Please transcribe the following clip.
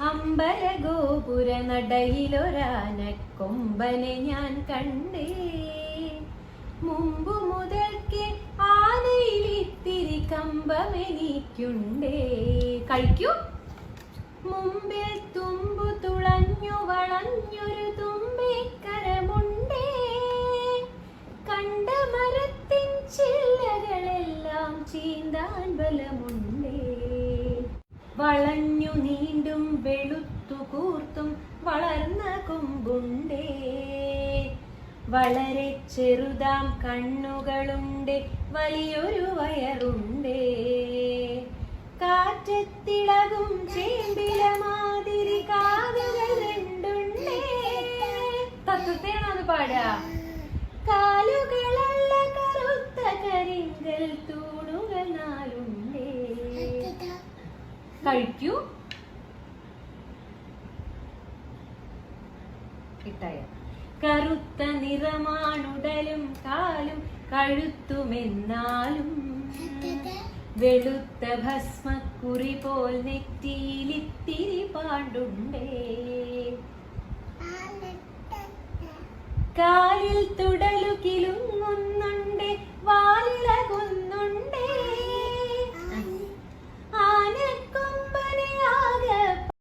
അമ്പലഗോപുര നടയിലൊരാനക്കൊമ്പനെ ഞാൻ കണ്ടേ. മുമ്പു മുതൽക്കേ ആനയിലിത്തിരി കമ്പമെനിക്കുണ്ടേ. കഴിക്കൂ. മുമ്പിൽ തുമ്പു തുളഞ്ഞു വളഞ്ഞൊരു തുമ്പിക്കരമുണ്ടേ. കണ്ട മരത്തിൻ ചില്ലകളെല്ലാം ചീന്താൻ ബലമുണ്ടേ. വളഞ്ഞു നീണ്ടും വെളുത്തു കൂർത്തും വളർന്ന കൊമ്പുണ്ടേ. വളരെ ചെറുതാം കണ്ണുകളുണ്ട്, വലിയൊരു വയറുണ്ടേ. കാറ്റത്തിളകും ചേമ്പില മാതിരി കാതുകൾ രണ്ടുണ്ടേ. തത്വത്തെയാണോ അത് പാടുക? കാലുകളല്ല കറുത്ത കരിങ്കൽ തൂണുകൾ നാലുണ്ടേ. കഴിക്കൂ. കിട്ടായ. കറുത്ത നിറമാണുടലും കാലും കഴുത്തുമെന്നാലും വെളുത്ത ഭസ്മക്കുറി പോൽ നെറ്റിയിലിത്തിരി പാണ്ടുണ്ടേ. കാലിൽ തുട